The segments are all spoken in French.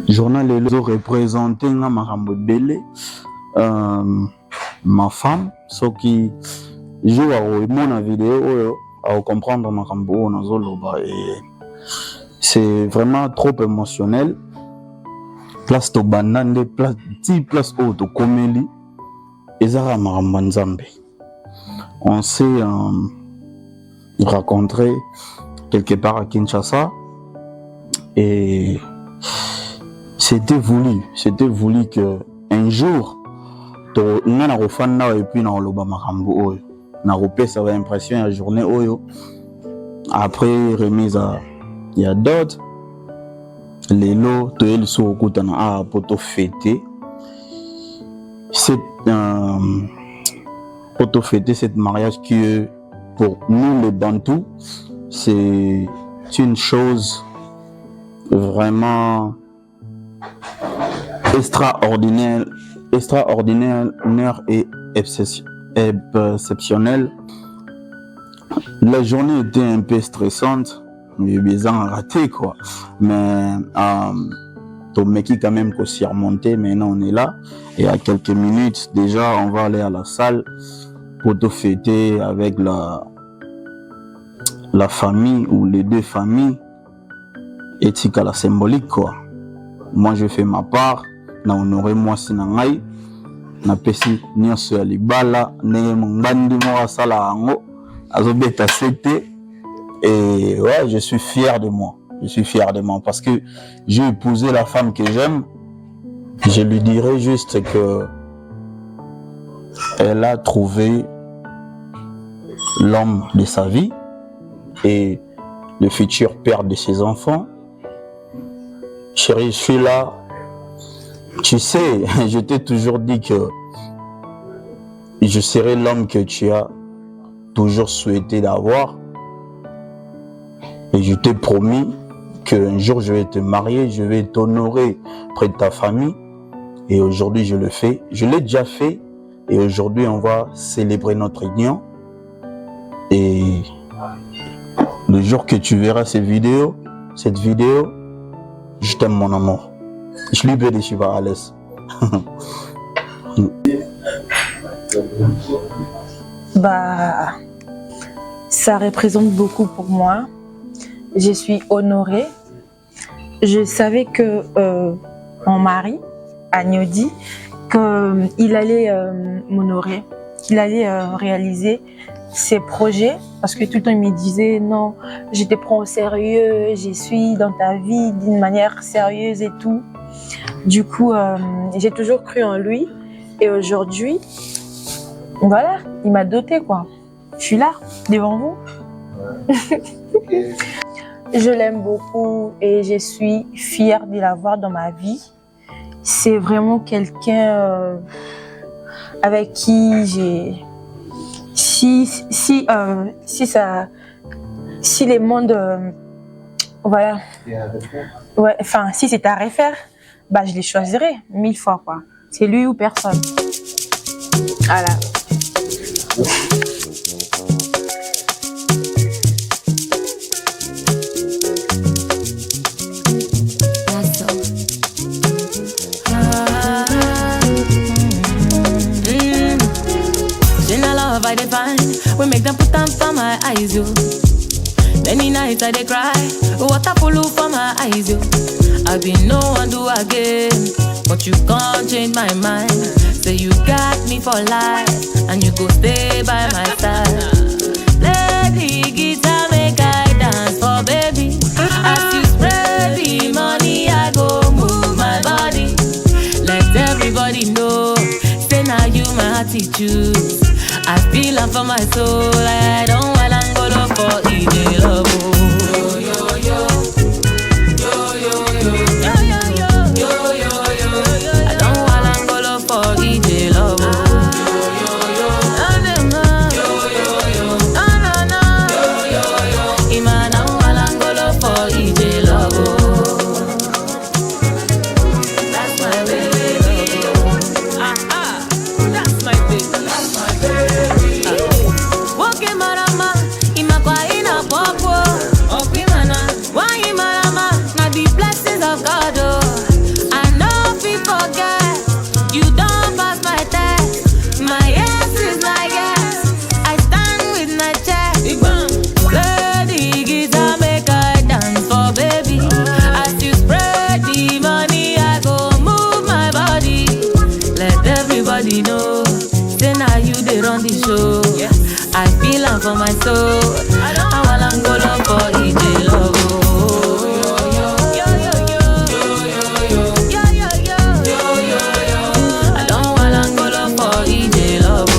Journal lelo représenté nga makambo belé ma femme soki jour à mon vidéo à comprendre makambo nazoloba et c'est vraiment trop émotionnel. Place to banande place au to komeli ezara makambo nzambe. On s'est rencontré quelque part à Kinshasa et c'était voulu que un jour to ngana rofanda et puis na loba makambo oyo na repesa ba impression ya journée oyo après remise à ya dot lelo to el so kutana a poto fêter cette mariage qui pour nous les Bantous c'est une chose vraiment extraordinaire et exceptionnelle. La journée était un peu stressante, mais bien raté quoi. Mais ton mec quand même qu'on s'y remonté, maintenant on est là. Et à quelques minutes déjà, on va aller à la salle pour te fêter avec la famille ou les deux familles. Et c'est la symbolique quoi. Moi je fais ma part. Na honoré moi sinangai na pesi nyonso ya libala ne mbandi mo sala ango azobeta c'était et ouais je suis fier de moi parce que j'ai épousé la femme que j'aime. Je lui dirais juste que elle a trouvé l'homme de sa vie et le futur père de ses enfants. Chérie, je suis là. Tu sais, je t'ai toujours dit que je serai l'homme que tu as toujours souhaité d'avoir. Et je t'ai promis qu'un jour je vais te marier, je vais t'honorer près de ta famille. Et aujourd'hui je le fais. Je l'ai déjà fait. Et aujourd'hui on va célébrer notre union. Et le jour que tu verras cette vidéo, je t'aime mon amour. Je lui dis je vais à l'aise. Bah, ça représente beaucoup pour moi. Je suis honorée. Je savais que mon mari, Agnodi, qu'il allait m'honorer, qu'il allait réaliser ses projets, parce que tout le temps il me disait non, je te prends au sérieux, je suis dans ta vie d'une manière sérieuse et tout. Du coup, j'ai toujours cru en lui et aujourd'hui, voilà, il m'a doté quoi. Je suis là, devant vous. Je l'aime beaucoup et je suis fière de l'avoir dans ma vie. C'est vraiment quelqu'un avec qui j'ai... Si les mondes... voilà. Ouais, enfin, si c'est à refaire, bah, je les choisirais 1000 fois, quoi. C'est lui ou personne. Voilà. I define, we make them put them for my eyes, yo. Many nights I dey cry, water full for my eyes, yo. I been no one do again, but you can't change my mind. Say you got me for life, and you go stay by my side. Let the guitar make I dance for baby. As you spread the money, I go move my body. Let everybody know, say now you my attitude. I feel am for my soul. I don't want to go look for easy love. Yo yo yo, yo yo yo, yo yo yo, yo yo yo. I don't want to go look for easy love. Yo yo yo, yo yo yo, no no no, yo yo yo. Ima don't want to go look for easy love. That's my baby. That's my baby. That's my baby. Walking out of my for my soul. I wanna go love for EJ love. I don't wanna go love for EJ love.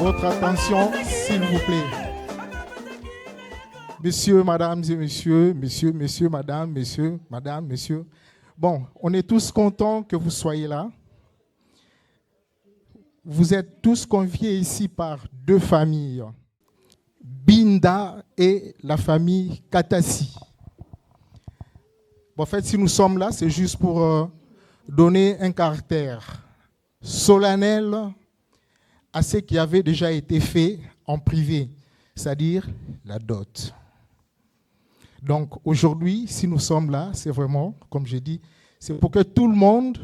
Votre attention, s'il vous plaît. Messieurs, mesdames et messieurs, messieurs, madame, messieurs. Bon, on est tous contents que vous soyez là. Vous êtes tous conviés ici par deux familles, Binda et la famille Katassi. Bon, en fait, si nous sommes là, c'est juste pour donner un caractère solennel à ce qui avait déjà été fait en privé, c'est-à-dire la dot. Donc aujourd'hui, si nous sommes là, c'est vraiment, comme j'ai dit, c'est pour que tout le monde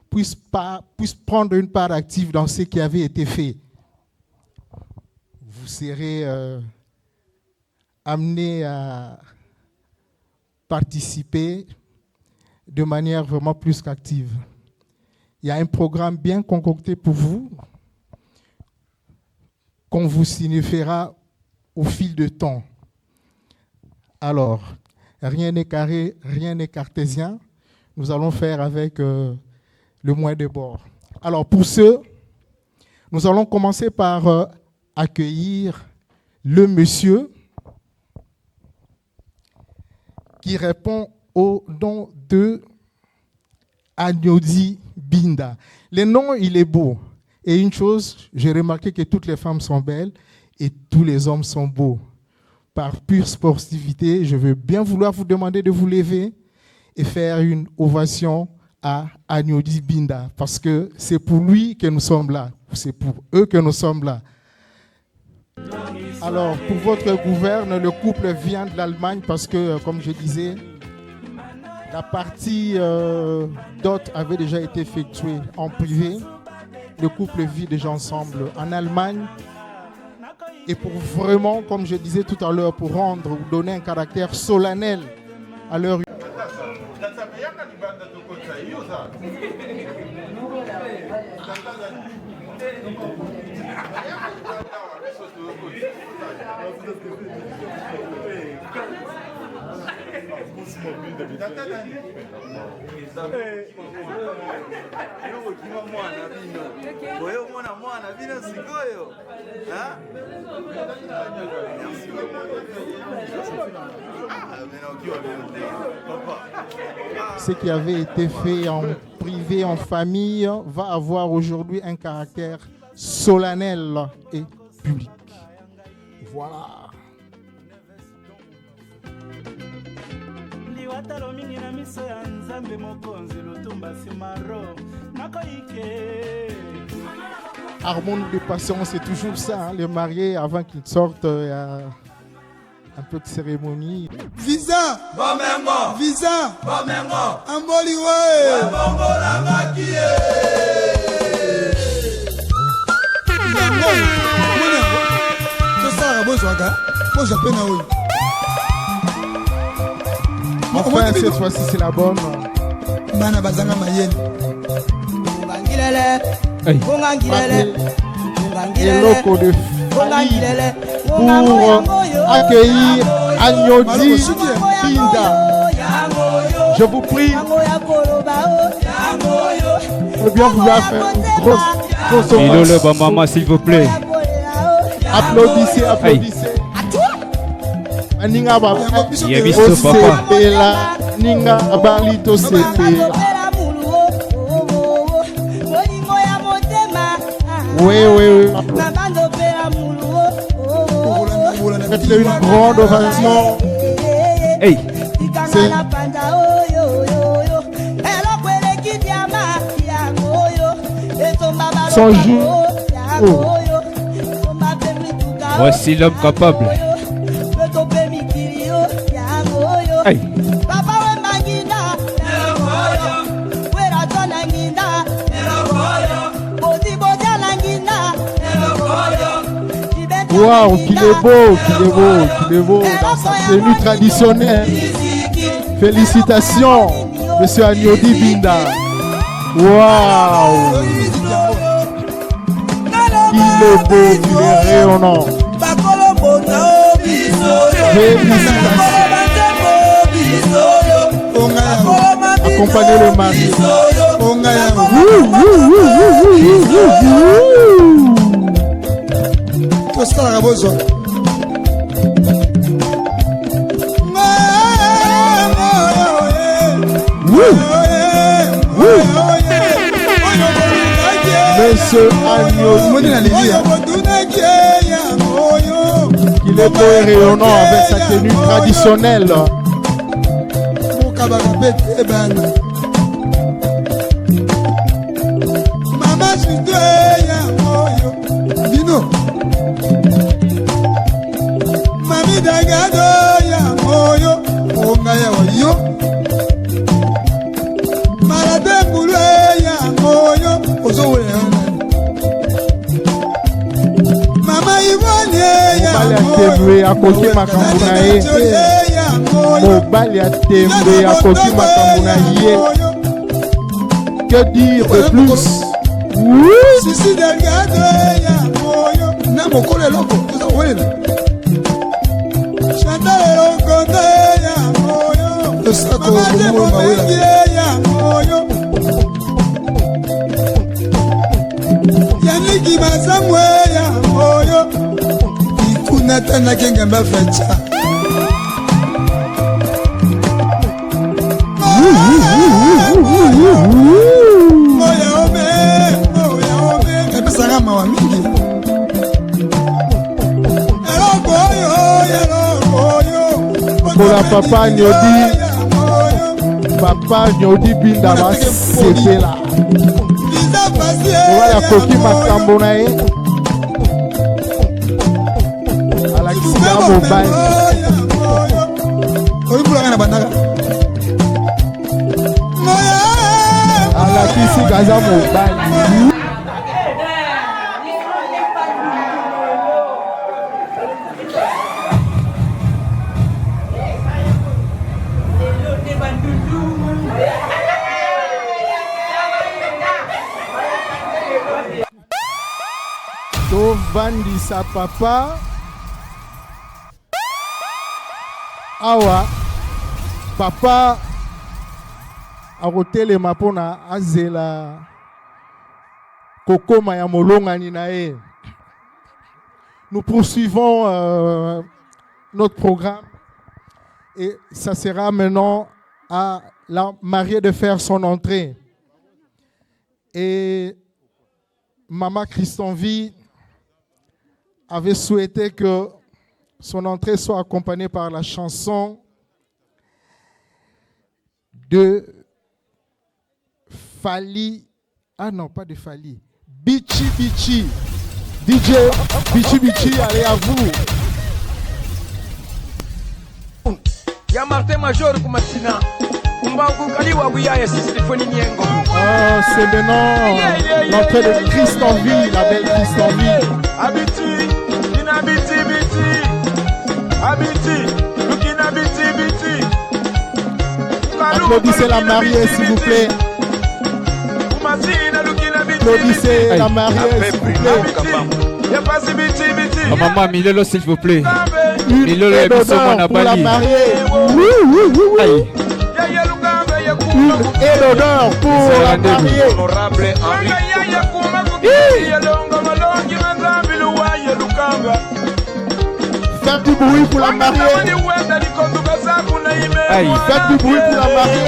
puisse prendre une part active dans ce qui avait été fait. Vous serez amenés à participer de manière vraiment plus qu'active. Il y a un programme bien concocté pour vous, qu'on vous signifiera au fil du temps. Alors, rien n'est carré, rien n'est cartésien. Nous allons faire avec le moins de bord. Alors, pour ce, nous allons commencer par accueillir le monsieur qui répond au nom de Agnodi Binda. Le nom, il est beau. Et une chose, j'ai remarqué que toutes les femmes sont belles et tous les hommes sont beaux. Par pure sportivité, je veux bien vouloir vous demander de vous lever et faire une ovation à Agnodi Binda, parce que c'est pour lui que nous sommes là, c'est pour eux que nous sommes là. Alors, pour votre gouverne, le couple vient de l'Allemagne parce que, comme je disais, La partie dot avait déjà été effectuée en privé. Le couple vit déjà ensemble en Allemagne. Et pour vraiment, comme je disais tout à l'heure, pour rendre ou donner un caractère solennel à leur ce qui avait été fait en privé, en famille, va avoir aujourd'hui un caractère solennel et public. Voilà. Harmonie de passion, c'est toujours ça. Hein. Les mariés, avant qu'ils sortent, il y a un peu de cérémonie. Visa, visa, Amboliwe, Enfin, cette fois-ci, c'est la bonne. Hey. Et locaux de famille pour accueillir Agnodi Binda. Je vous prie de bien vouloir faire une grosse hommage. Le maman, s'il vous plaît. Applaudissez, applaudissez. Ninga ba papa. Ninga balito sepe. Oui. Faites-le une grande ovation. Hey. C'est son jour. Oh. Voici l'homme capable. Hey. Waouh, qu'il est beau dans sa tenue traditionnelle. Félicitations, Monsieur Agnodi Binda. Waouh, il est beau, il est rayonnant. Félicitations. Accompagnez le mari. Monsieur Agnodi, il est beau et rayonnant avec sa tenue traditionnelle. Mami dagado ya moyo, onga ya wayo. Marade bule ya moyo, ozo ya. Mama Ivone ya moyo, akoki makambo na ye. Mobali atembe akoki makambo na ye. Que dire de plus? Sisi dagado ya moyo, na mokole loko, ozo wena. Yaniki mazamwe ya moyo ikuna tana kenga mbafacha moya ome kabisa mawa mingi pour la papa Agnodi Binda va seper là. Voilà koki makambo na ye. Ala kisa mobile. aza mobali. Tovandisa papa awa papa akotelema mpona azela kokoma ya molongani na ye. Nous poursuivons notre programme et ça sera maintenant à la mariée de faire son entrée. Et Maman Christanvie avait souhaité que son entrée soit accompagnée par la chanson de Fali. Ah non, pas de Fali. Bichi Bichi. DJ Bichi Bichi, allez à vous. Ya Martin Major Kumatina. C'est maintenant l'entrée de Christanvie, la belle Christanvie. Abiti, inabiti, biti. Abiti, lukina biti, biti. Applaudissez la mariée, s'il vous plaît. Applaudissez la mariée, s'il vous plaît. Maman Milelo, s'il vous plaît. Milelo est pour la mariée. Et l'honneur pour la mariée. Honorable Henri. Faites du bruit pour la mariée. Faites du bruit pour la mariée.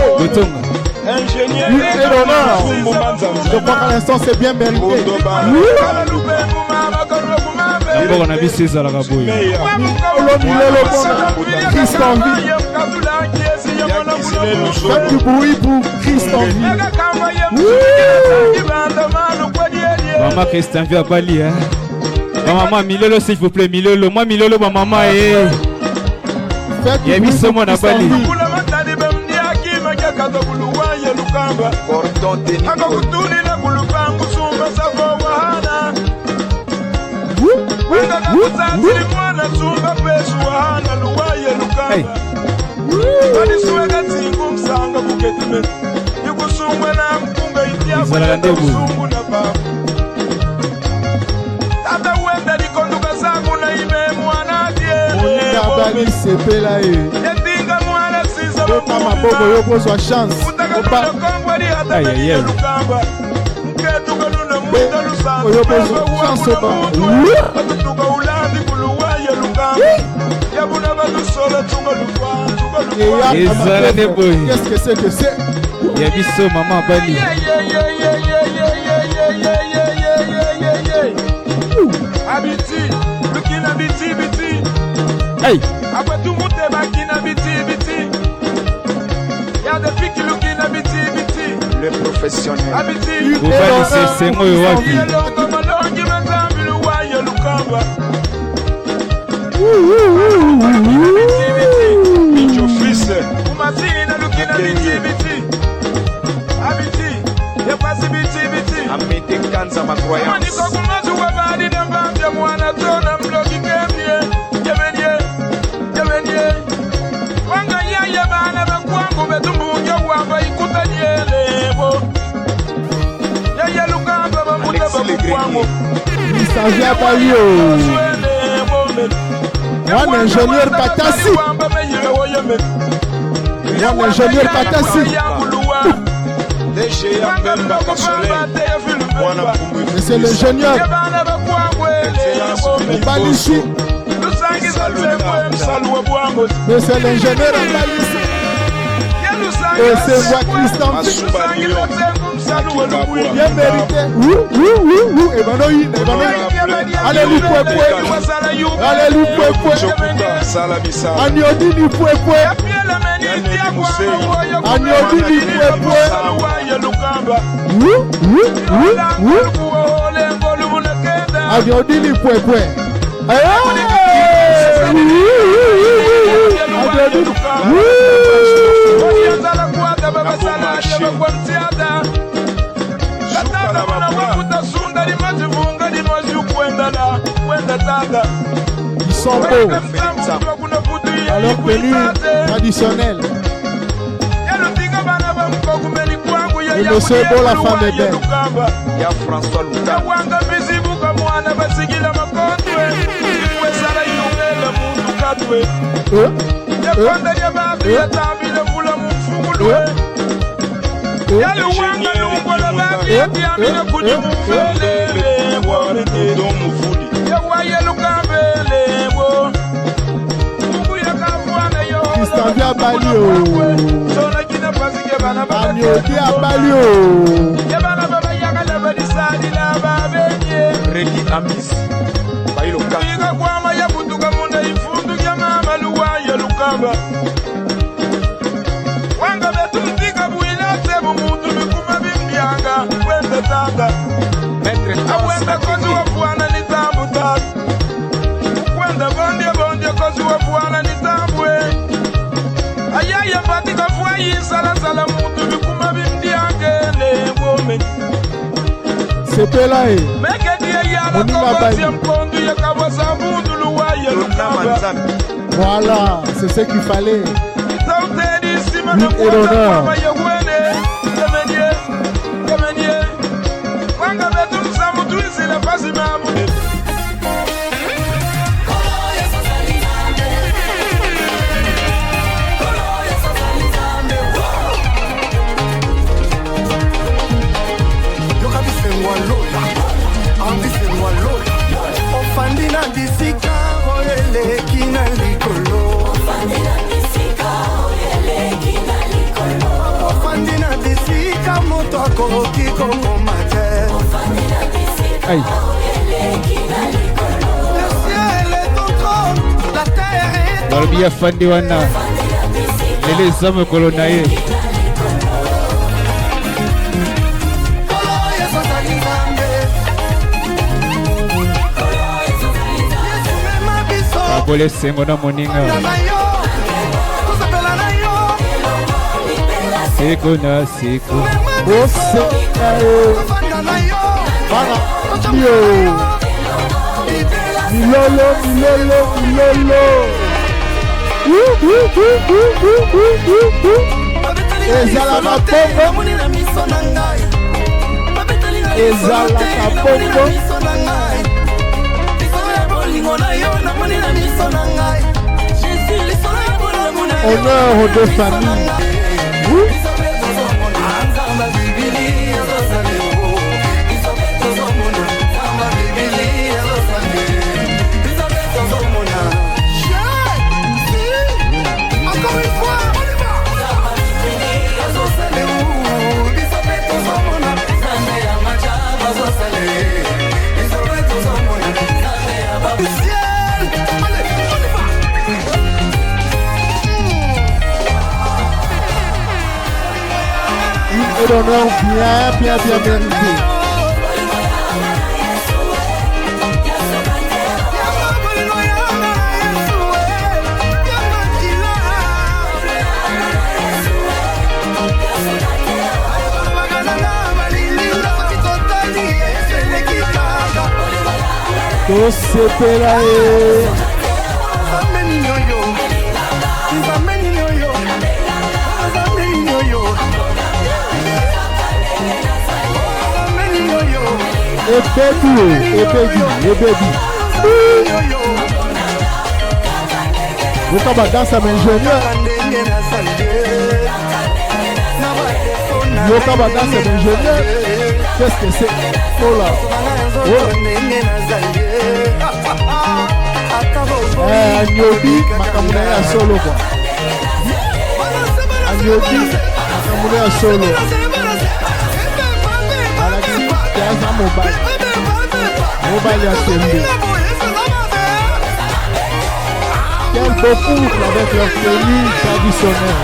Et l'honneur. Je crois qu'à l'instant c'est bien mérité. D'abord on a vu César Raboy. Christanvie. Faites du bruit pour Christanvie. Maman Christanvie à Bali, hein. Maman Milelo, s'il vous plaît, Milelo. Moi Milelo, ma maman est. Il y a mis ce monde à Bali. Hey. Qu'est-ce que c'est que c'est? Il y a Bisso, maman Bali. Abiti, lukina biti biti. Hey. Après tout monde est bakina biti biti. Y'a des filles qui lukina biti biti. Le professionnel. Abiti. Vous valez c'est moi wapi. Minjo fils. Umatina lukina biti biti. Abiti, y'a pas si biti biti. Amete kanza ma croyance. Il s'agit à Bali. Moi, l'ingénieur Katassi. Moi, l'ingénieur Katassi. Mais c'est l'ingénieur. Balissi. Mais c'est l'ingénieur Balissi. Et c'est moi Christanvie. Bien mérité. Et Banoï. Allez, lui, allez, lui, Agnodini, Agnodini, Agnodini, Ils sont beaux. À leur tenue traditionnelle. Et monsieur beau, la femme est belle. Christian vient à Balio. Agnobi à Balio. Reki Amis Bailo Kaka Kwama ya kutuka munda ifundu ya mama luwa ya lukamba Wanga betu mtika buina sebo mutu mikuma bimbianga Wende tanga Awende kozi wafuana ni tambu tatu Wende bondia kozi wafuana ni tambu Ayaya patika fuayi sala mutu mikuma bimbianga Le wome C'était là et voilà, c'est ce qu'il fallait. Une et l'honneur. Ofandina disika oyele kina likolo. Ofandina disika moto akoroki komo mate. Aïe. Le ciel est ton trône, la terre est ton Barbia Fandiwana. Les hommes colonaillés. Abole Semona Moninga. Sekona Seko. Bosse. Voilà. Milolo. Ezala mapombo. Honneur aux deux familles. Encore une fois, on y va. Et l'honneur bien mérité. Et baby. Vous avez dansé à mes ingénieurs. Qu'est-ce que c'est? Oh là. Agnobi, makamuna ya solo quoi. Agnobi, makamuna ya solo. Alexis, Piazza Mobile. Mobile ya Sembe. Quel beau couple avec leur tenue traditionnelle.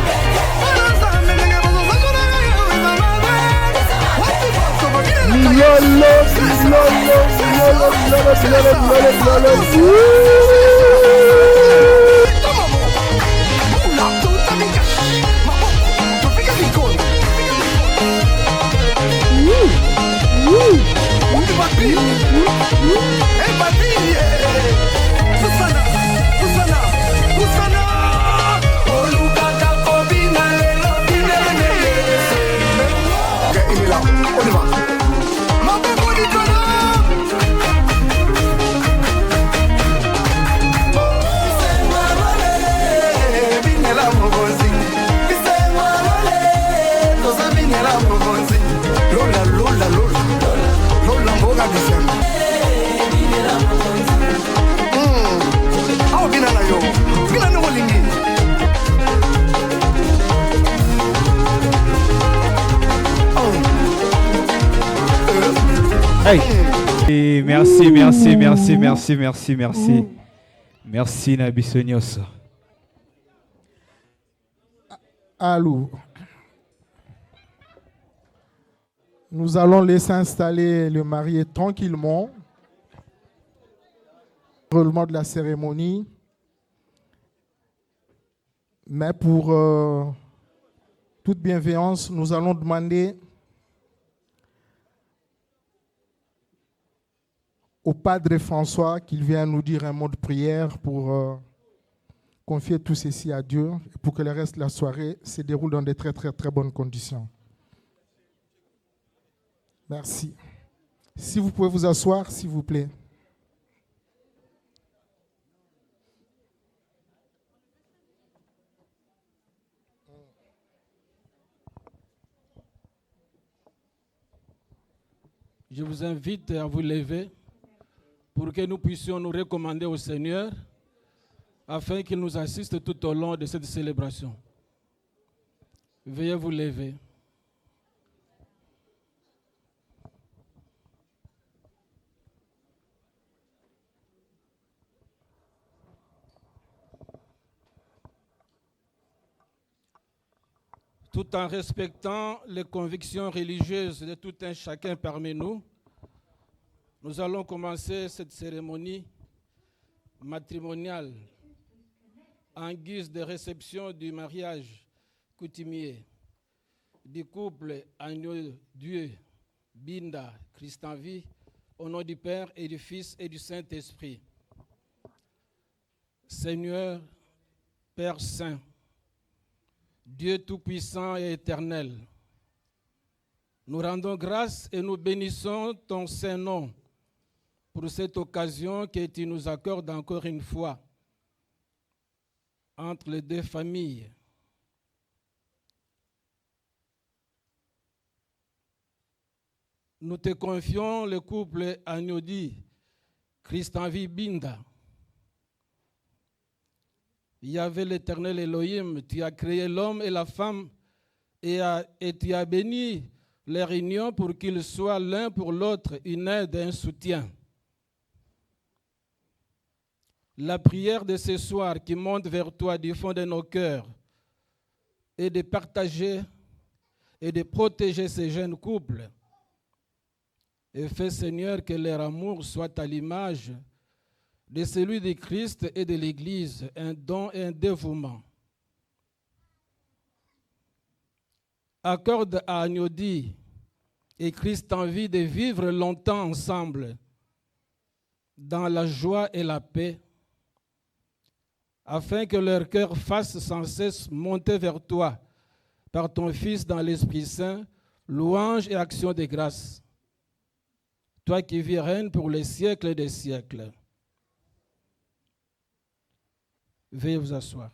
Aïe. Et merci, merci, merci, merci, merci, merci. Merci Nabissonios. Allô. Nous allons laisser installer le marié tranquillement. Roulement de la cérémonie. Mais pour toute bienveillance, nous allons demander au Padre François qu'il vienne nous dire un mot de prière pour confier tout ceci à Dieu et pour que le reste de la soirée se déroule dans de très très très bonnes conditions. Merci. Si vous pouvez vous asseoir, s'il vous plaît. Je vous invite à vous lever pour que nous puissions nous recommander au Seigneur afin qu'il nous assiste tout au long de cette célébration. Veuillez vous lever. Tout en respectant les convictions religieuses de tout un chacun parmi nous, nous allons commencer cette cérémonie matrimoniale en guise de réception du mariage coutumier du couple Agneau Dieu, Binda, Christanvi, au nom du Père et du Fils et du Saint-Esprit. Seigneur, Père Saint, Dieu Tout-Puissant et Éternel, nous rendons grâce et nous bénissons ton Saint-Nom pour cette occasion que tu nous accordes encore une fois entre les deux familles. Nous te confions le couple Agnodi, Christanvi Binda. Yahvé l'Éternel Elohim, tu as créé l'homme et la femme et tu as béni leur union pour qu'ils soient l'un pour l'autre une aide et un soutien. La prière de ce soir qui monte vers toi du fond de nos cœurs est de partager et de protéger ces jeunes couples. Et fais, Seigneur, que leur amour soit à l'image de celui de Christ et de l'Église, un don et un dévouement. Accorde à Agnodi et Christ envie de vivre longtemps ensemble dans la joie et la paix, afin que leur cœur fasse sans cesse monter vers toi par ton Fils dans l'Esprit Saint, louange et action de grâce. Toi qui vis et règnes pour les siècles des siècles. Veuillez vous asseoir.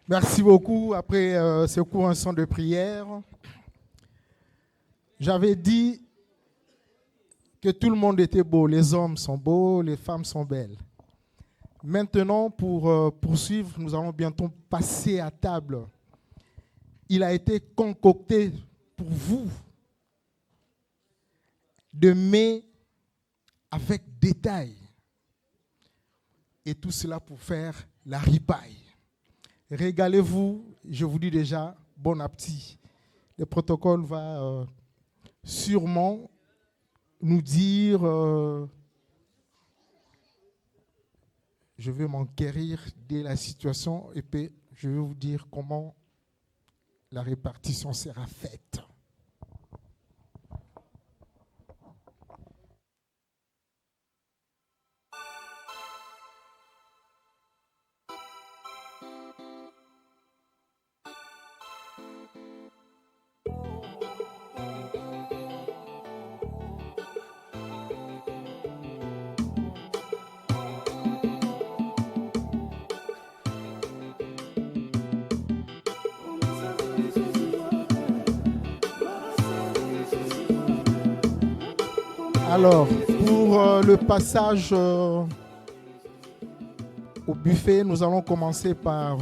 Merci beaucoup. Après ce court instant de prière, j'avais dit que tout le monde était beau. Les hommes sont beaux, les femmes sont belles. Maintenant, pour poursuivre, nous allons bientôt passer à table. Il a été concocté pour vous de mets avec détail. Et tout cela pour faire la ripaille. Régalez-vous, je vous dis déjà, bon appétit. Le protocole va sûrement nous dire, je vais m'enquérir de la situation et puis je vais vous dire comment la répartition sera faite. Alors, pour le passage au buffet, nous allons commencer par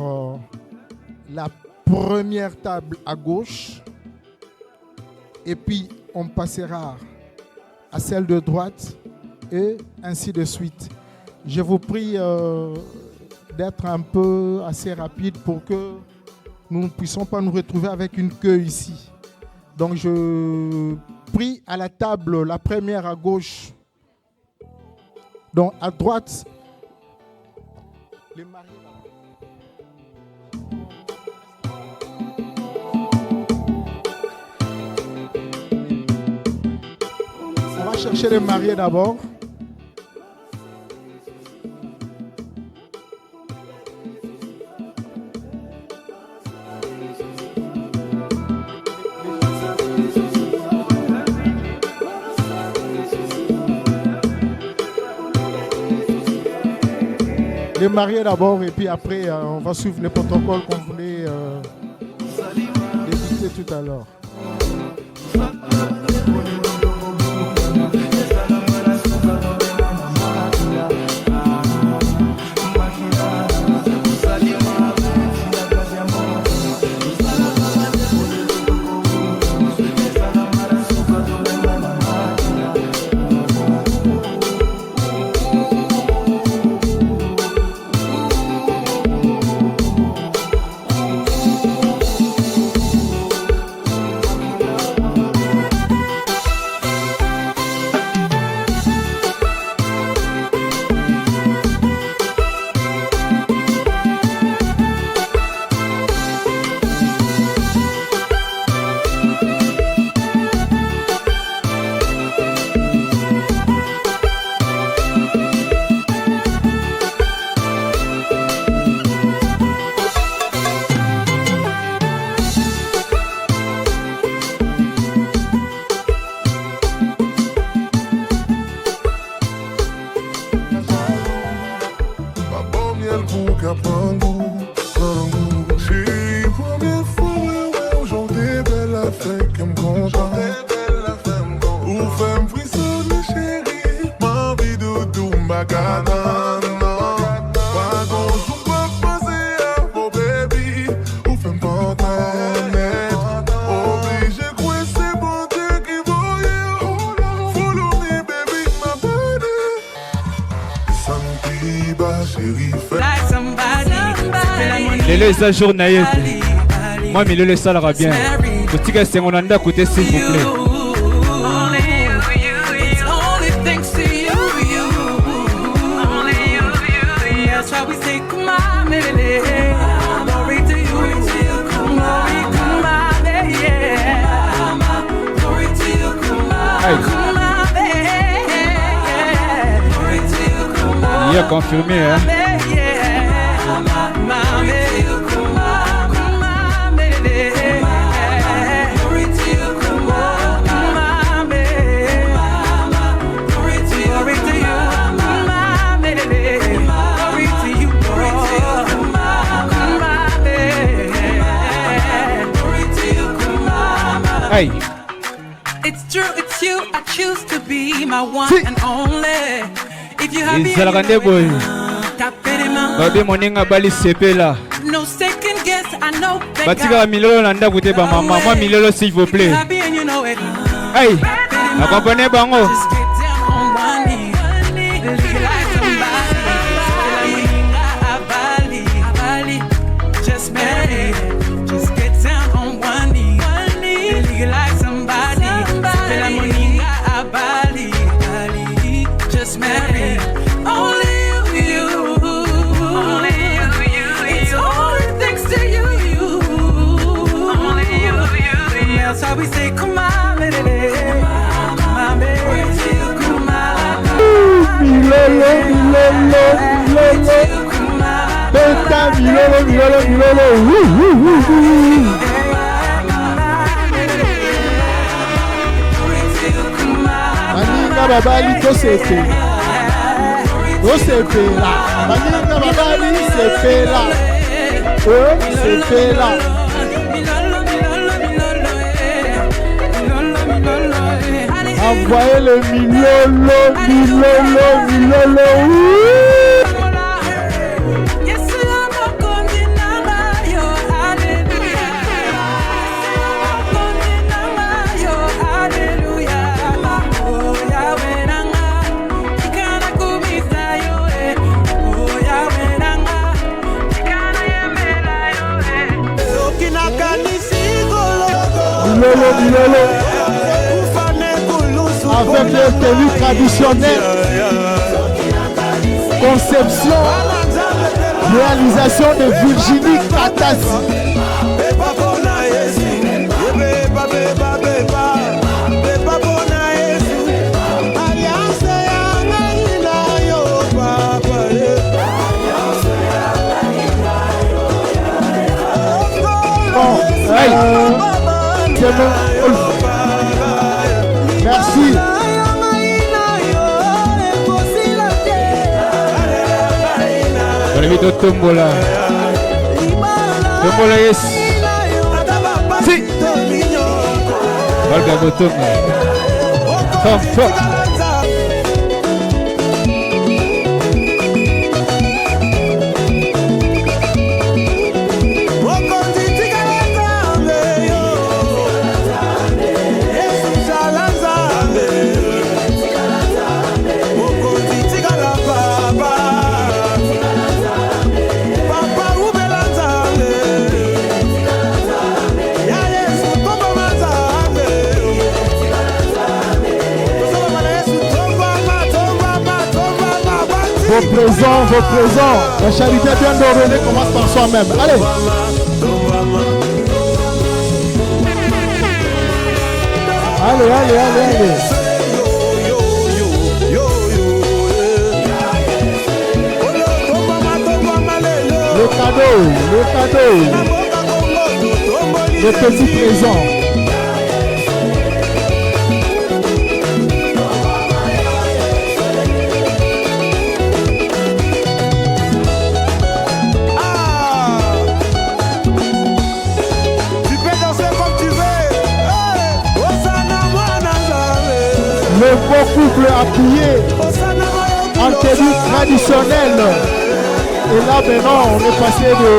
la première table à gauche. et puis on passera à celle de droite et ainsi de suite. Je vous prie d'être un peu assez rapide pour que nous ne puissions pas nous retrouver avec une queue ici. Donc je prie à la table, la première à gauche. Donc à droite, les mariés. On va chercher les mariés d'abord. Les mariés d'abord et puis après on va suivre les protocoles qu'on voulait débuter tout à l'heure. Les journée, moi mais le salara bien. Petit gars c'est mon anda côté s'il vous plaît. Il a confirmé hein. Hey. It's true, it's you. I choose to be my one and only. If you have boy. Baby moninga bali sepela. No second guess, I know. Batika milolo nanda kute ba mama, moi milolo s'il vous plaît. Hey. Accompagnez bango. Just marry. Just get down on one knee. Legalize somebody. Just marry. Only you. Only you. It's all thanks to you. Only you. That's how we say, come on, baby. Come on, baby. Come on. Milolo. Beta milolo. Maninga babali tosepe la. Maninga babali sepe la. Sepe la. Envoyez le milolo. traditionnel, conception, réalisation de Virginie Katassi. Merci. Bonne Tombola. Tombola, yes. Si. Valga Botonga. Fort. Vos présents. La charité bien ordonnée commence par soi-même. Allez. Allez. Le cadeau. Le petit présent. Le beau couple appuyé en tenue traditionnelle. Et là maintenant on est passé de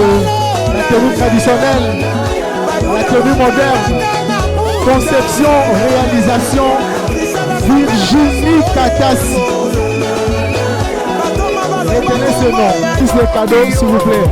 la tenue traditionnelle à la tenue moderne. Conception, réalisation, Virginie Katassi. Retenez ce nom, tous les cadeaux s'il vous plaît.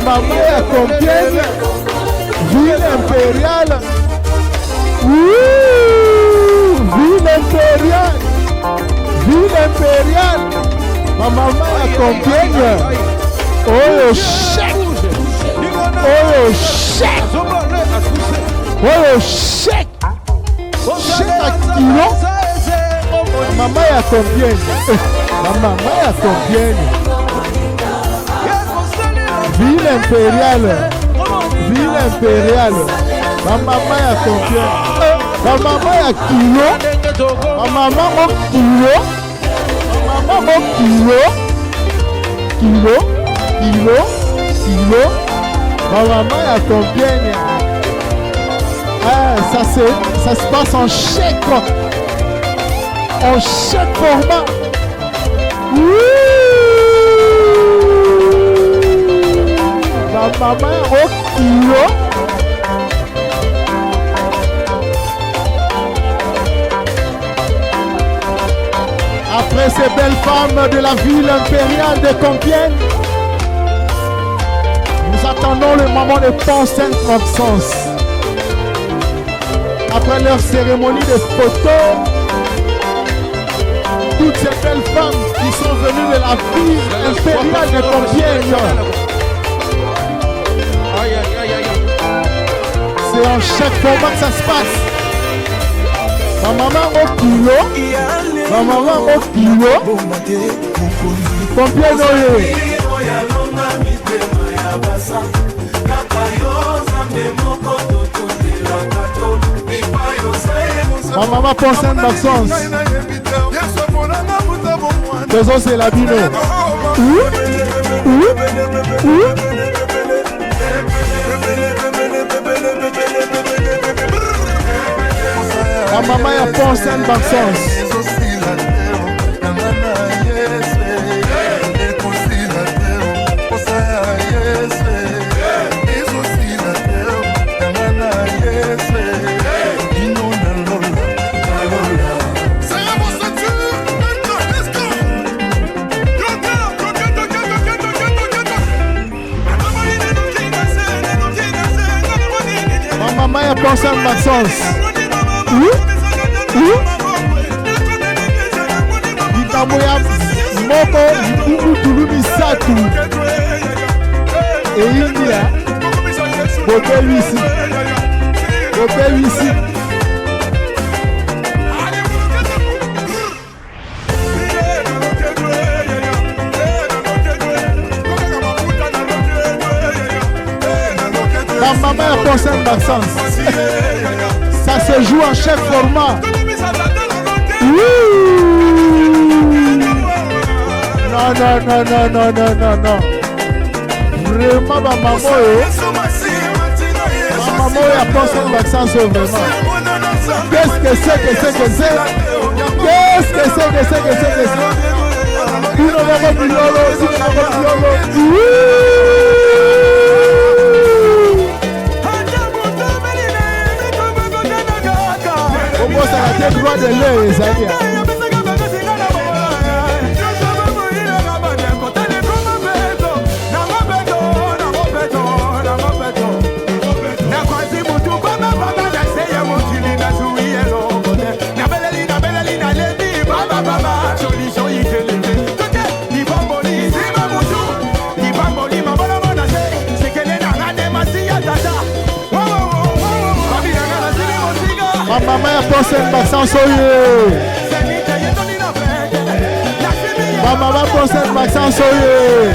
Maman à Compiègne, ville impériale. Ville impériale. Ma maman à Compiègne. Oh chèque. Chèque à kilo. Maman à Compiègne. Ville impériale. Ma maman à Compiègne. Ma maman à kilo. Ma maman au kilo. Ma maman à Compiègne. Ça se passe en chèque. En chèque format. Ma maman au kilo. Après ces belles femmes de la ville impériale de Compiègne, nous attendons le moment de Pont Sainte-Maxence. Après leur cérémonie de photos, toutes ces belles femmes qui sont venues de la ville impériale de Compiègne. C'est en chaque format que ça se passe. Ma maman au kilo. Compiègne oye. Ma maman pense à Maxence. Faisons c'est la bino. Ma maman a pensé à Maxence. pense à Maxence. Itamoya moko ibubu tulumi satu. Et India. Bopé ici. Ma maman a pensé à Maxence. Ça se joue en chaque format. Non. Vraiment, ma maman a pensé à Maxence vraiment. Qu'est-ce que c'est? Comment ça a été droit de l'heure, les amis? Ma maman a pensé à Maxence Oye. Ma maman pense à Maxence Oye.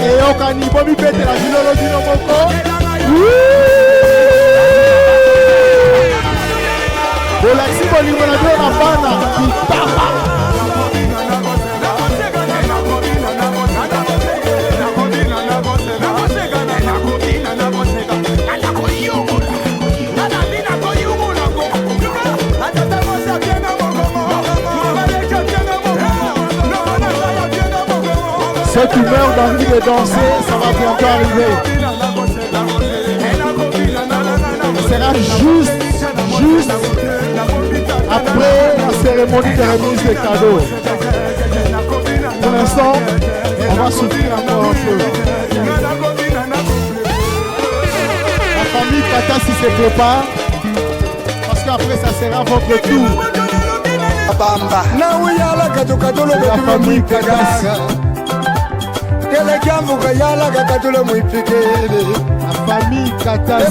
Et on can y pas mi pète la gilolo du nomoko. Bolaxi boli mona do na bana. Cette humeur d'envie de danser, ça va bientôt arriver. Ce sera juste après la cérémonie de remise des cadeaux. Pour l'instant, on va souffrir encore un peu. La famille Katassi se prépare, parce qu'après ça sera votre tour. C'est la famille Katassi. La famille Katassi.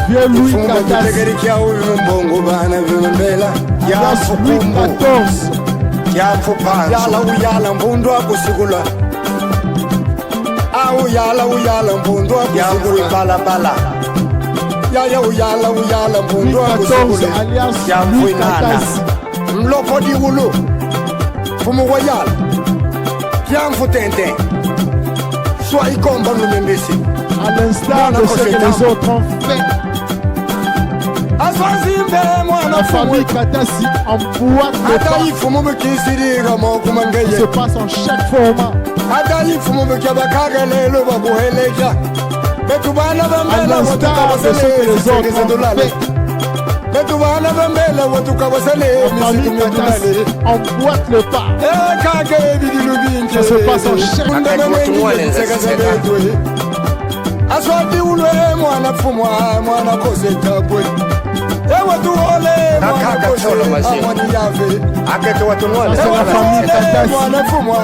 Vieux Louis Uyala mpundu akusigula bala yaya uyala mpundu akusigula yamfuinana mlopo diwulu fumu wayala yamfu tente soit ikomba numembesi à l'instar de ce que les autres ont fait. La famille Katassi emboîte le pas. Se passe en chaque format. À l'instar de ce que les autres ont fait. La famille Katassi emboîte le pas. Ça se passe en chaque format. Aswati ulwe mwana fumwa mwana koseta bwe ewe tuole mwana koseta mwana yave akete watunwale c'est la famille Katassi mwana fumwa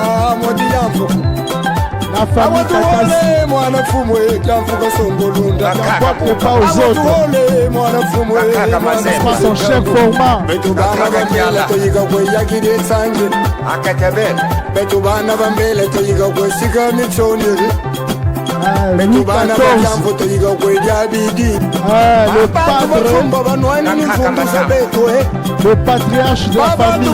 mwana yamfu la famille Katassi mwana fumwe yamfu kosongolunda n'apporte pas aux autres mwana fumwe ça se passe en chaque format betubana bambele toyiga kwe yakide sanje akatebe betubana bambele toyiga kwe siga michoniri Louis XIV, le patriarche de la famille.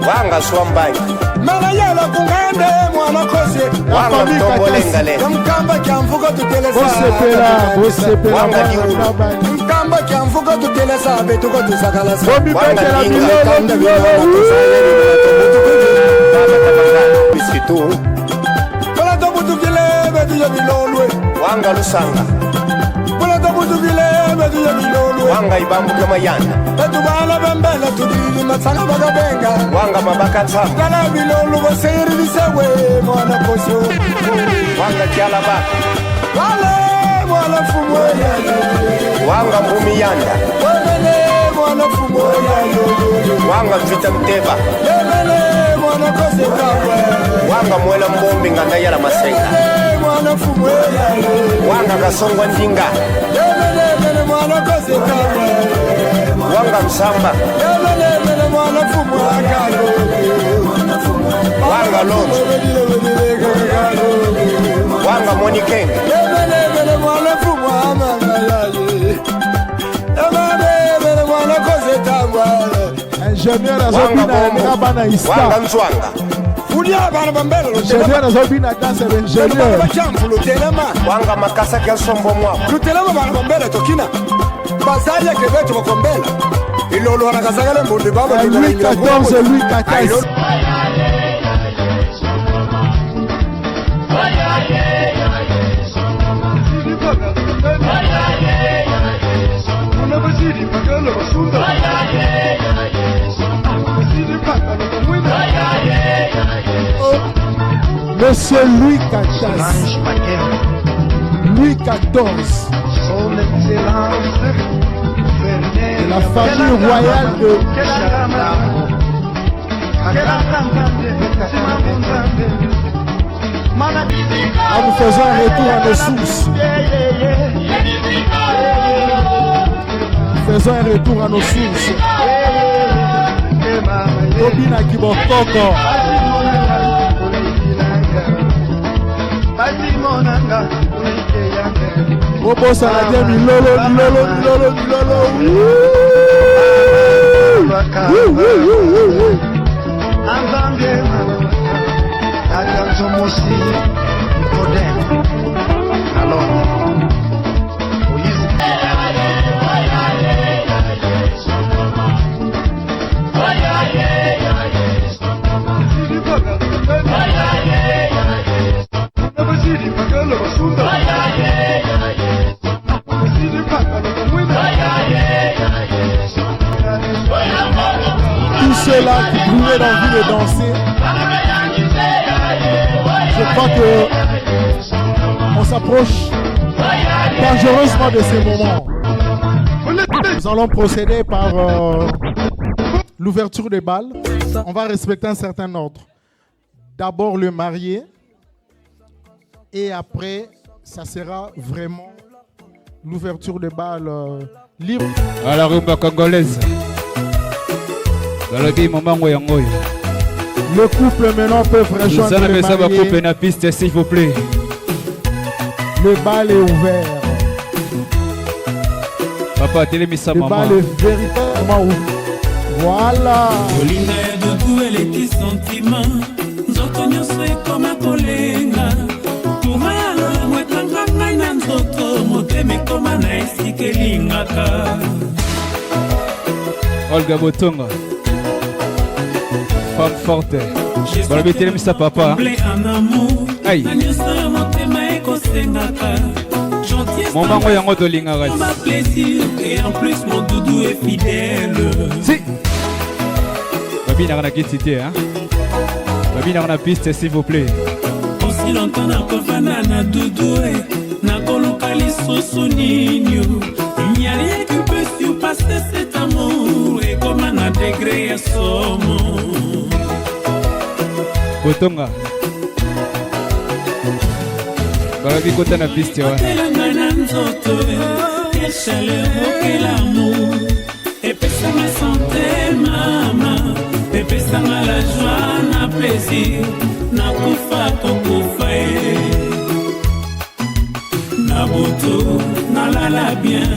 Wanga swambai Mena yala kungande mwana kose. Wanga mtombolengale. Mkamba kia mfuko tutelesa. Bosepela. Wanga diulu. Mkamba kia mfuko tutelesa. Betuko tusakalasa. Wanga dinga. Bisitu. Kola tobutu kile betu ya bilolwe. Wanga lusanga. Kola tobutu kile betu ya bilolwe. Wanga ibambu kama yana. Betu bala bembele tudiri matsanga bagabenga. Wanga mabaka tsamu. Kala bilolwe basiri bisewe mwana kosyo. Wanga kiala baka. Wale mwana fumwe ya yo. Wanga mbumi yanda. Wele mwana fumwe ya yo. Wanga mvita mteba. Wele mwana kose kawe. Wanga mwela mbombi nganda yala masenga. Mwana fumwe ya yo. Wanga kasongwa ndinga. Wele mwana kose kawe. Wanga msamba. Wele mwana fumwe akalo. Wanga lonzo. Wanga moni kenga. Wele mwana fumwe amanga yaye. Wele mwana kose kawe. Ingénieur azobina bana ista. Wanga mzwanga. Fulia bana bambelo. Ingénieur azobina danse ingénieur. Wanga makasa kia sombo mwako. Lutelema bana bambelo tokina. Basalia kebetu bakombela. Ilolo wanakazagale mbundi baba Louis XIV, Louis XIV. Monsieur Louis XIV. Louis XIV. De la famille royale de nous faisons un retour à nos sources. Nous faisons un retour à nos sources. Tobina Kibokoko. Bobo Saladien Milolo. Tous ceux-là qui brûlaient l'envie de danser, je crois que on s'approche dangereusement de ces moments. Nous allons procéder par l'ouverture des balles. On va respecter un certain ordre. D'abord le marié et après ça sera vraiment l'ouverture des balles libre. À la rumba congolaise. Le couple maintenant peut rejoindre le marié. La piste, s'il vous plaît. Le bal est ouvert. Papa, télémissa maman. Le bal est véritablement ouvert. Voilà. Olga Botonga. Femme forte. Voilà, télémissa papa. Aïe. Mon maman est en mode lingaras. Et en plus mon doudou est fidèle. Si. Babi n'a rien à quitter, hein. Babi n'a rien à piste, s'il vous plaît. Aussi longtemps n'a pas na doudou n'a coloca lisusu ninyo. Il n'y a rien qui peut surpasser cet amour et comme un degré à somme. Botonga. Babi kota na piste wa. Quelle chaleur, quel amour. Et puis ça ma santé, maman. Et puis ça ma la joie, na plaisir. Na kufa tokufa na boto, na lala bien.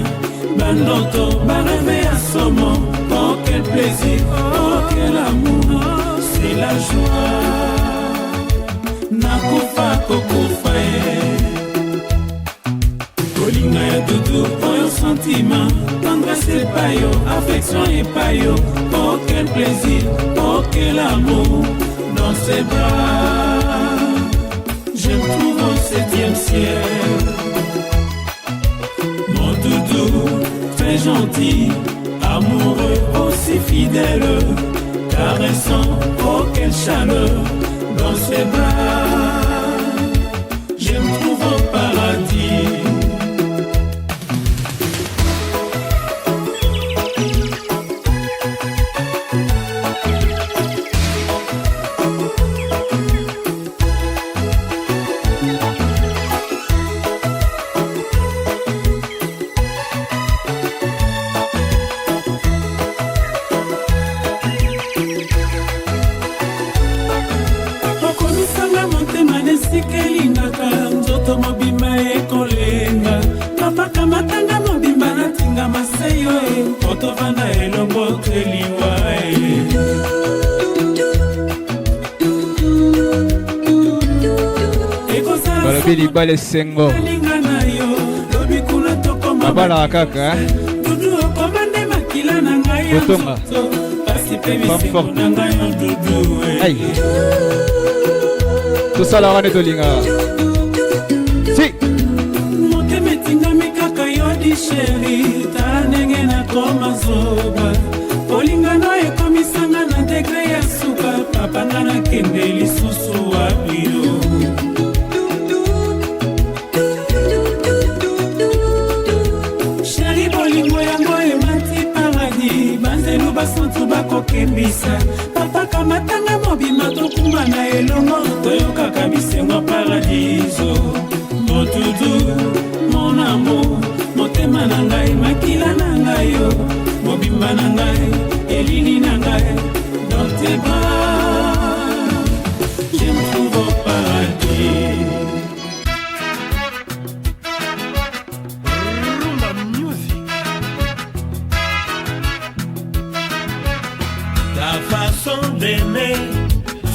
Bandoto, ba rêver à somo. Oh quel plaisir, oh quel amour. c'est la joie. Nakufa kokufa Kolinga ya doudou, oyo sentiment. Tendresse et payo, affection et payo. Oh quel plaisir, oh quel amour dans ses bras. Je me trouve au 7e ciel. Mon doudou, très gentil, amoureux, aussi fidèle, caressant, oh quelle chaleur dans ses bras. Je me trouve au paradis. Bale sengo abala kaka Botonga femme forte aïe tout ça la rane tolinga si motema etingami kaka yo di sheri tala ndenge nakoma zoba olingano ekomisanga na degre ya suka papanga nakende lisusu wa biro. Basantu bakokembisa papa kamatanga mobima tokumba na elongo toyokaka bisengo paradiso. Mon doudou, mon amour, motema na ngai makila na ngai yo mobimba na ngai elili na ngai dans tes bras. Je me trouve au paradis.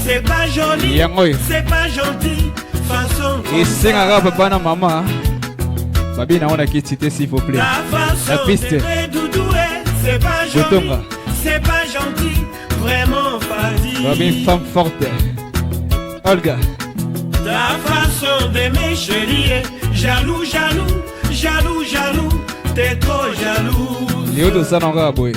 C'est pas joli, c'est pas gentil, façon et c'est un papa na maman. Babi na on a quitté s'il vous plaît. La piste. C'est pas joli, c'est pas gentil, vraiment fadi. Babi femme forte. Olga. Ta façon d'aimer chérie, jaloux, jaloux, jaloux, jaloux, t'es trop jalouse. Léo de Sananga boy.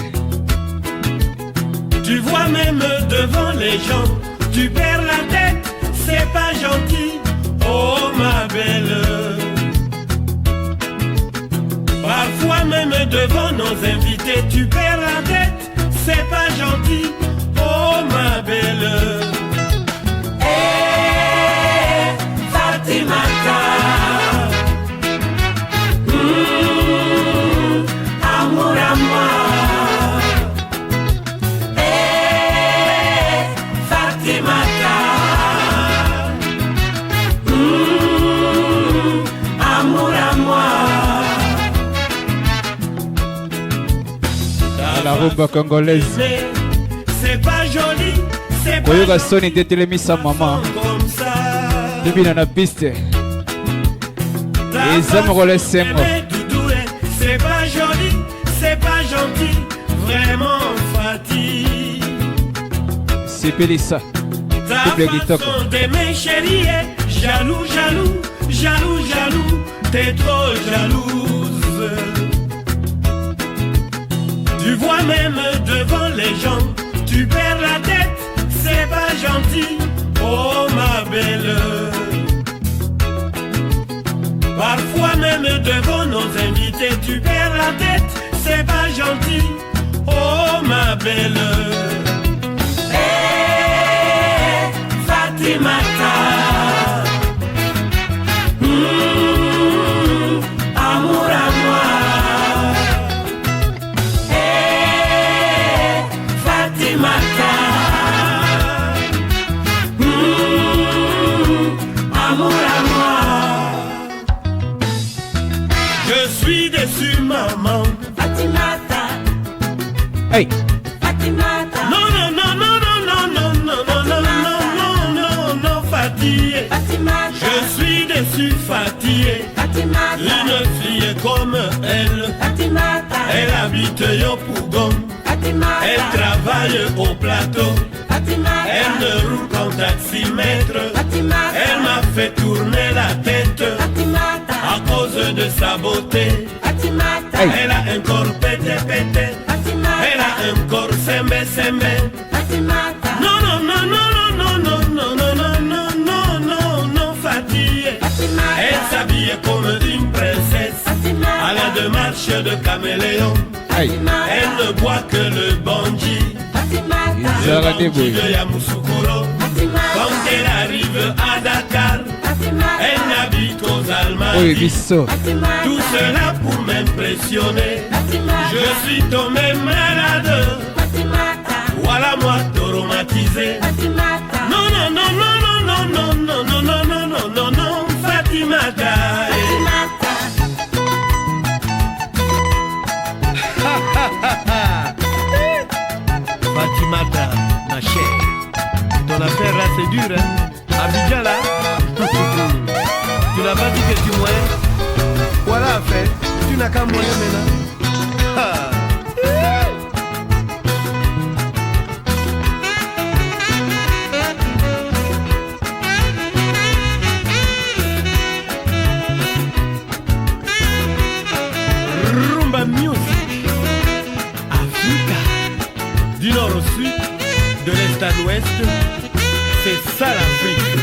Tu vois même devant les gens, tu perds la tête, c'est pas gentil, oh ma belle. Parfois même devant nos invités, tu perds la tête, c'est pas gentil, oh ma belle. Hey, Fatimata, amour à moi. La rumba congolaise. C'est pas joli, c'est pas joli. Sony dételemi sa maman. Depuis dans la piste. Et ça me relève c'est pas joli, c'est pas gentil, vraiment fatigue. C'est Pélissa. Ta façon d'aimer chérie, jaloux, jaloux, jaloux, jaloux, t'es trop jalouse. Tu vois même devant les gens, tu perds la tête, c'est pas gentil, oh ma belle. Parfois même devant nos invités, tu perds la tête, c'est pas gentil, oh ma belle. Hey, Fatimata, amour à moi. Amour à moi. Je suis déçu maman. Fatimata. Hey. Fatimata. Non non non non non non non non Je suis déçu, fatigué. Une fille comme elle. Elle habite Yopougon. Elle travaille au plateau. Elle ne roule qu'en taximètre. Elle m'a fait tourner la tête à cause de sa beauté. Elle a un corps pété. Elle a un corps sembe. Non, non, non, non, non, non, non, non, non, non, non, non, non, fatiguée. Elle s'habille comme une princesse à la démarche de caméléon. Elle ne boit que le bandit. Le bandit de Yamoussoukro. Quand elle arrive à Dakar, elle n'habite qu'aux Allemands. Tout cela pour m'impressionner. Je suis tombé malade. Voilà moi traumatisé. Non, non, non, non, non, non, non, non, non, non, non, non, non, Fatimata. Fatimata, ma chère, ton affaire là c'est dur, hein. Abidjan là, tu n'as pas dit que tu mourrais. Voilà affaire, tu n'as qu'à mourir maintenant. Rumba Music, Africa, du nord au sud, de l'est à l'ouest, c'est ça l'Afrique.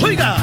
Regarde.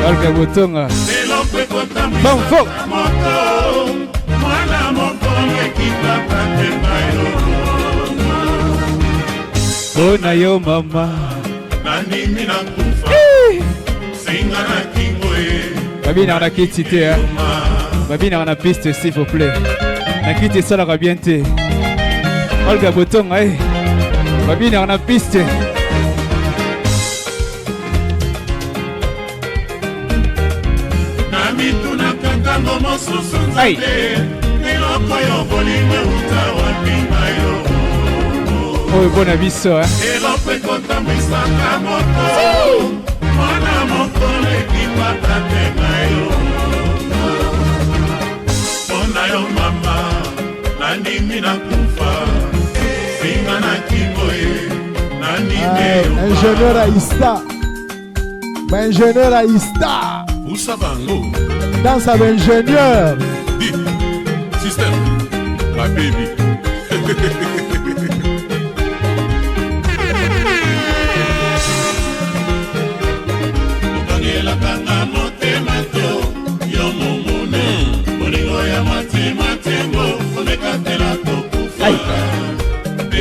Alga Botonga. Banfo. Bona yo mama. Babina on a quitté hein. Babina on a piste s'il vous plaît. Na quitté ça la bien té. Alga Botonga eh. Babina on a piste. Hey. Oh, bon avis ça, hein. Ingénieur Aïsta. Ingénieur Aïsta. Où ça va, dans sa ingénieur. Système, my baby.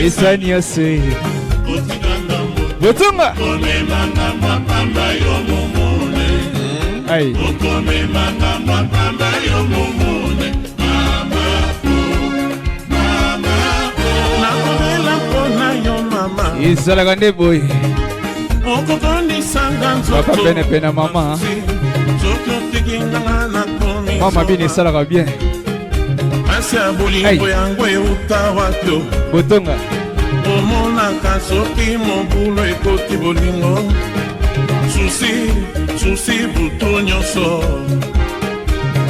Et ça n'y a c'est. Botunga. Aïe. Izalagande boy. Papa pene pene mama. Mama bini salaga bien. Aïe. Botonga. Omonaka soki mobulo ekoti bolingo susi butu nyonso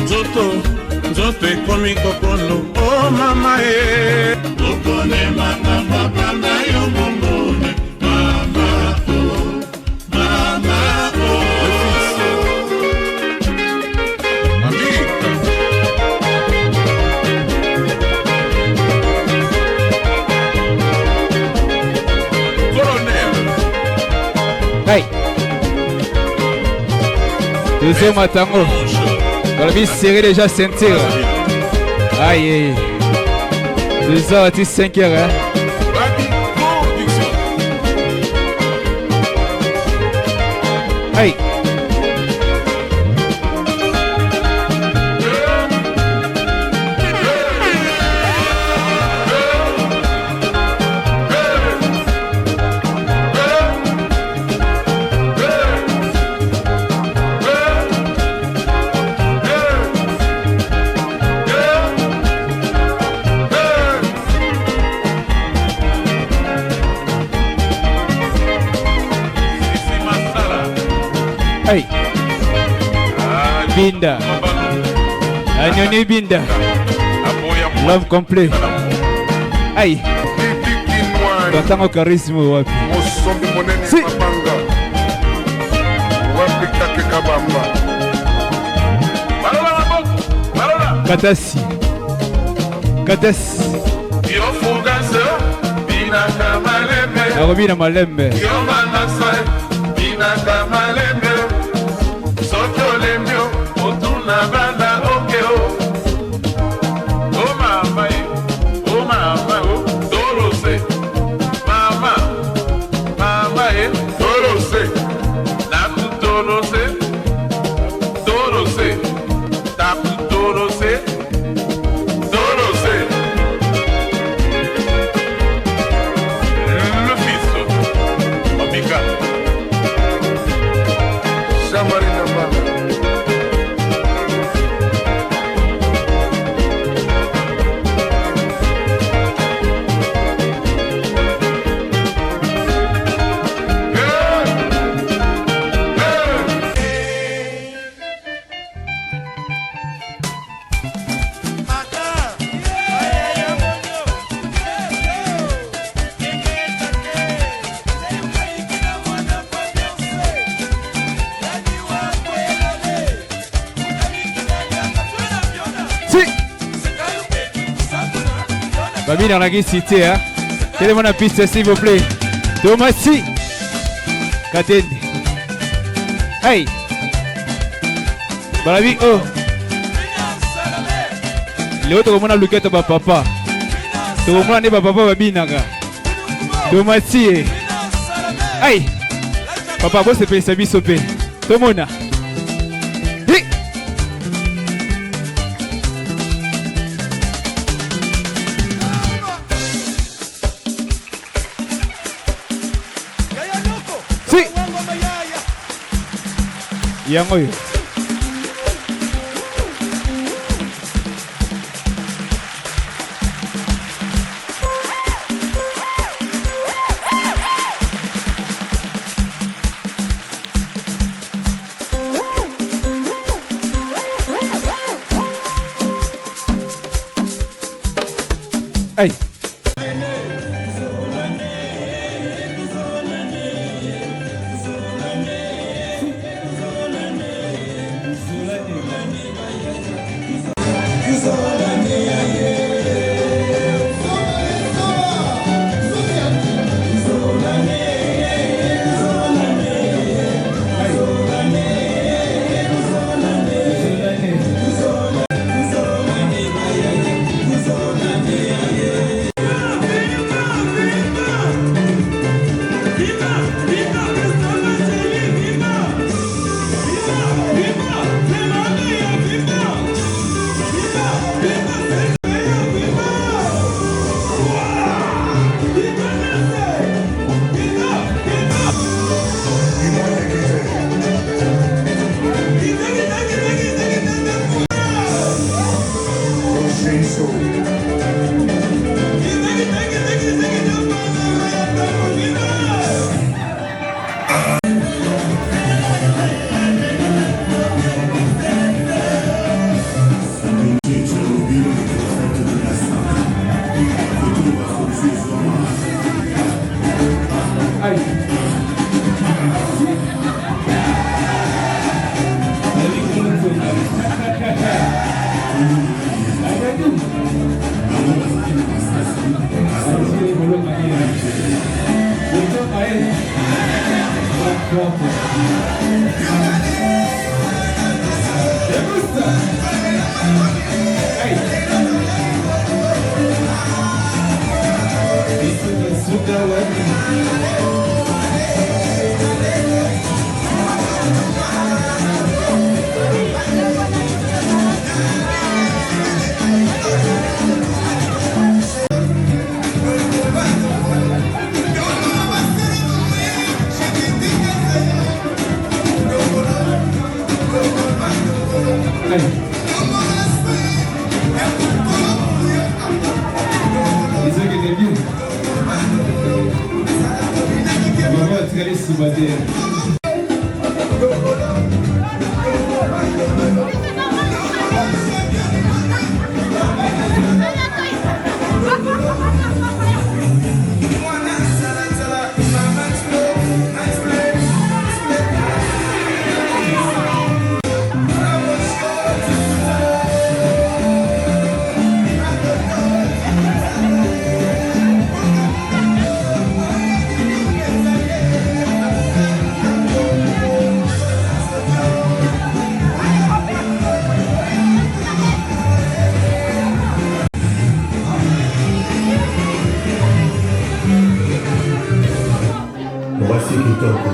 nzoto ekomi kokono o mama e okonemaka mapamba yo momone mama o mama o Hey. Deuxième matango. Dans la vie, serrer déjà ceinture. Aïe. 2h, 5h. Hein. Hey. Hey. Binda. Anyoni Binda. Love complet. Hey. Tango charisme wapi. Si. Katasi. Katasi. Arobina malembe. Babine on a gagné cité, hein. Quelle est mon piste, s'il vous plaît? Tomasi. Katende. Hey. Balabi, oh. Le autre, on a loupé ton papa. Ton moment, n'est pas papa, babinaga. Tomasi. Hey. Papa, vous, c'est pas sa vie, sopé. Tomona. Hey. Yango yo. Hey. Voici Kitoko.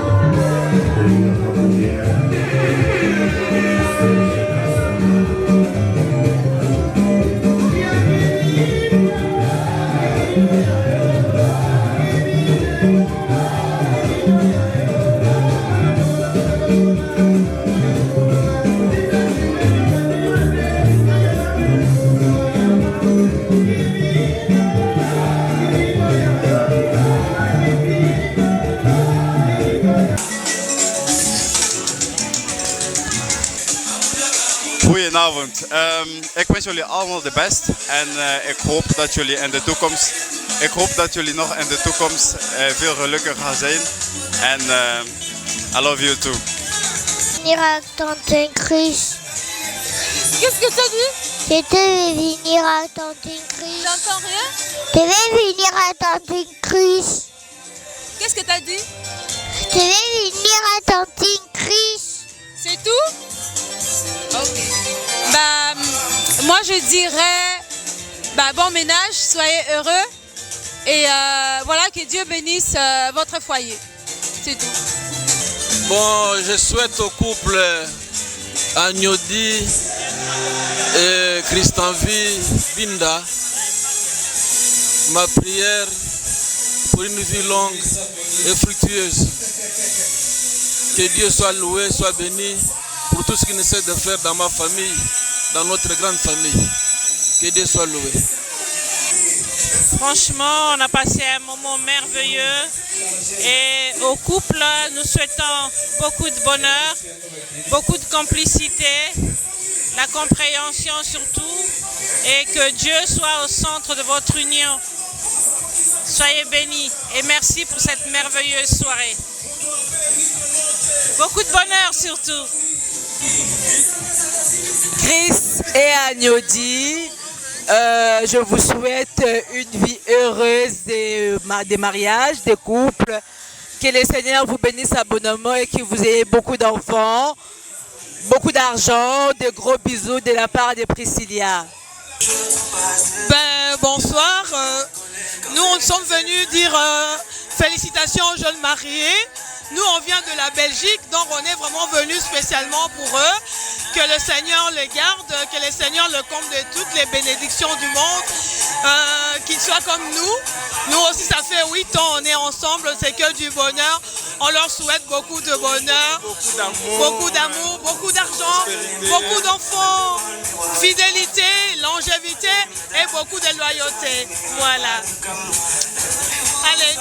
Goedenavond. Ik wens jullie allemaal de best en ik hoop dat jullie in de toekomst, nog in de toekomst veel gelukkiger gaan zijn. En I love you too. Venir à Tante Chris. Qu'est-ce que t'as dit? Je devais venir à Tante Chris. J'entends rien. Je devais venir à Tante Chris. Qu'est-ce que t'as dit? Je devais venir à Tante Chris. C'est tout? Ok. Bah, moi je dirais, bon ménage, soyez heureux et voilà, que Dieu bénisse votre foyer. C'est tout. Bon, je souhaite au couple Agnodi et Christanvi Binda ma prière pour une vie longue et fructueuse. Que Dieu soit loué, soit béni pour tout ce qu'il essaie de faire dans ma famille, dans notre grande famille. Que Dieu soit loué. Franchement, on a passé un moment merveilleux et au couple, nous souhaitons beaucoup de bonheur, beaucoup de complicité, la compréhension surtout, et que Dieu soit au centre de votre union. Soyez bénis et merci pour cette merveilleuse soirée. Beaucoup de bonheur surtout. Chris et Agnodi, je vous souhaite une vie heureuse des mariages, des couples. Que le Seigneur vous bénisse abondamment et que vous ayez beaucoup d'enfants, beaucoup d'argent, de gros bisous de la part de Priscilla. Bonsoir. Nous sommes venus dire félicitations aux jeunes mariés. Nous, on vient de la Belgique, donc on est vraiment venus spécialement pour eux. Que le Seigneur les garde, que le Seigneur le comble de toutes les bénédictions du monde, qu'ils soient comme nous. Nous aussi, ça fait 8 ans, on est ensemble, c'est que du bonheur. On leur souhaite beaucoup de bonheur, beaucoup d'amour, beaucoup d'argent, beaucoup d'enfants, fidélité, longévité et beaucoup de loyauté. Voilà. Allez.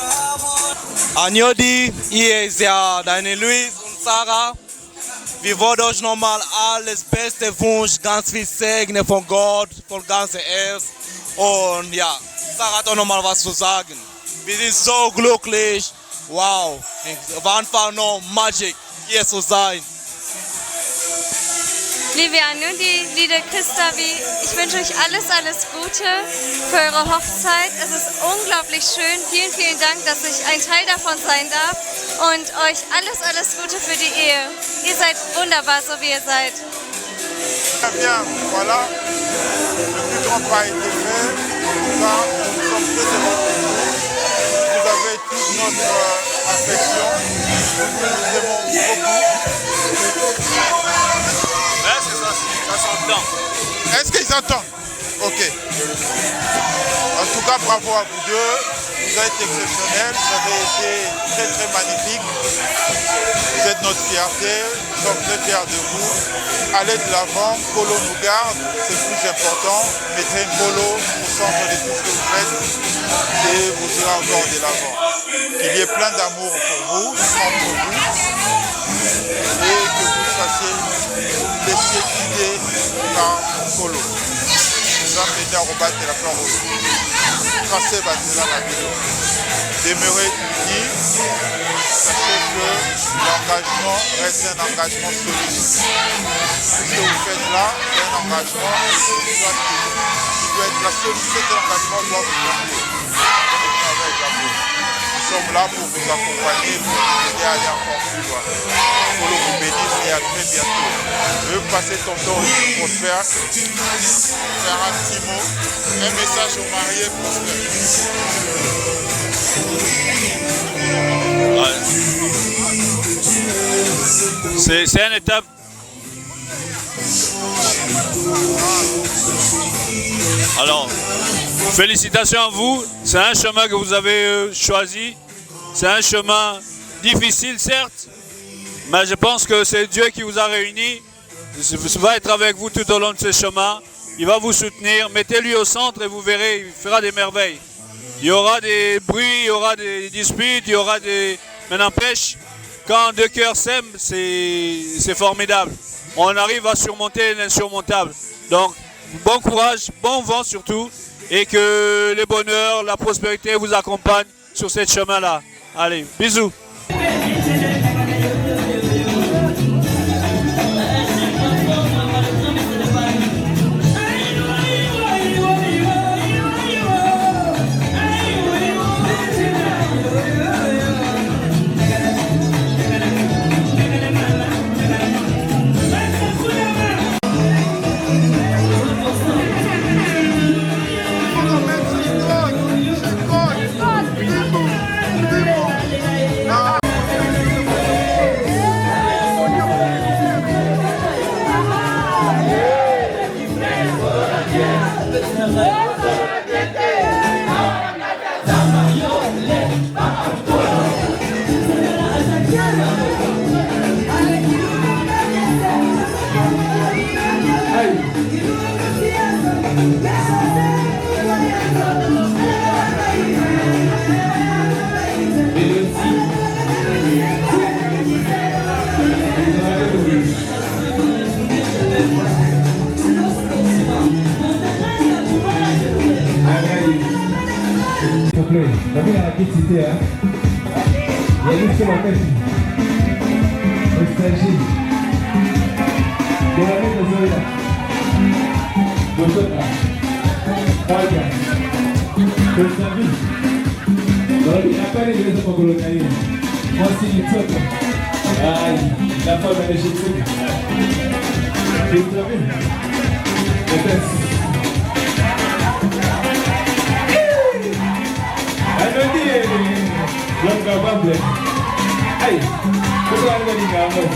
Agnodi, hier ist ja deine Luis und Sarah. Wir wollen euch nochmal alles Beste wünschen, ganz viel Segen von Gott, von ganzem Herz. Und ja, Sarah hat auch nochmal was zu sagen. Wir sind so glücklich. Wow, es war einfach noch Magic, hier zu sein. liebe Anudi, liebe Christavi, ich wünsche euch alles, alles Gute für eure Hochzeit. Es ist unglaublich schön. Vielen, vielen Dank, dass ich ein Teil davon sein darf. Und euch alles, alles Gute für die Ehe. Ihr seid wunderbar, so wie ihr seid. Très bien, voilà. Le plus grand pas a été fait. Ça, nous sommes très heureux. Vous avez toute notre affection. Nous vous aimons beaucoup. Est-ce que ça s'entend? Est-ce qu'ils entendent? Ok. En tout cas, bravo à vous deux. Vous êtes exceptionnels. Vous avez été très très magnifiques. Vous êtes notre fierté. Nous sommes très fiers de vous. Allez de l'avant. Polo nous garde. C'est le plus important. Mettez un polo au centre de tout ce que vous faites. Et vous irez encore de l'avant. Qu'il y ait plein d'amour pour vous, entre vous. Et que vous fassiez laisser guider par Polo. Nous avons aidé à rebattre la fleur rouge. Tracez la vidéo. Demeurez unis. Sachez que l'engagement reste un engagement solide. Ce que vous faites là, c'est un engagement qui doit être la solution de l'engagement doit vous conduire. Nous sommes là pour vous accompagner, pour vous aider à aller encore plus loin. Pour vous bénir et à très bientôt. Je veux passer ton temps aussi Prosper, faire un petit mot, un message aux mariés Prosper. C'est une étape. Alors, félicitations à vous. C'est un chemin que vous avez choisi. C'est un chemin difficile, certes, mais je pense que c'est Dieu qui vous a réunis. Il va être avec vous tout au long de ce chemin. Il va vous soutenir. Mettez-lui au centre et vous verrez, il fera des merveilles. Il y aura des bruits, il y aura des disputes, il y aura des... Mais n'empêche, quand deux cœurs s'aiment, c'est formidable. On arrive à surmonter l'insurmontable. Donc, bon courage, bon vent surtout, et que le bonheur, la prospérité vous accompagnent sur ce chemin-là. Allez, bisous. Tapi nak lagi cerita ya. Yang ini cuma kasih. Prestasi. Dia ni betul tak? Betul tak? Kaya. Prestasi. Kalau apa ni dia semua gula kayu. Masih itu. Ay, dapat mana situ. Prestasi. Betul. Belum kapal belum. Hai, betul ada di kamar.